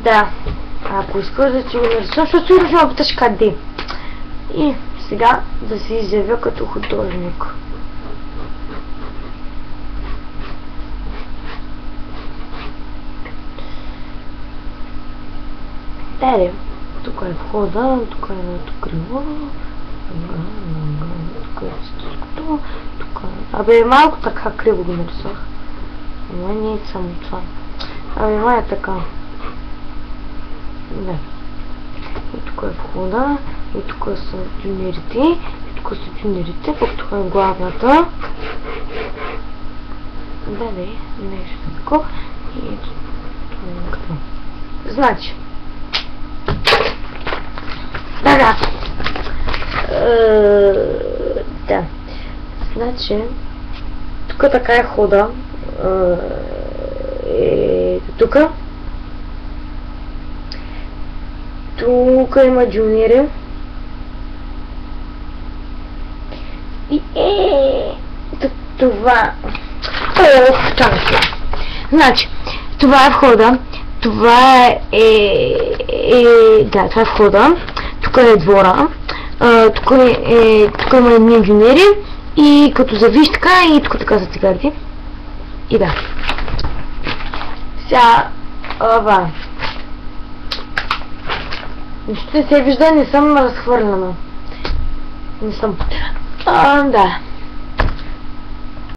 Да. Ако искаш да ти го нарисувам, защото сигурно ще ме питаш къде. И сега да се изявя като художник. Ере, тук е входа, тук е едното крило, тук е стъжкото, тук е... Абе, малко така криво го нарисувах. Но не е само това. Абе, май е така. Да. И тук е входа, и тук са тюнерите, и тук са тюнерите, пък тук е главната. Да, нещо такова. И това. Значи. Да. Да. Значи, тук така е хода. Тук. Тук има джуниори. И това. Чакай сега. Значи, това е входа. Това да, това е входа. Тук е двора. Тук има едни инженери. И като завиш така, и тук така са цигарите. И да. Сега, нищо не се вижда, не съм разхвърляна. Не съм. Да.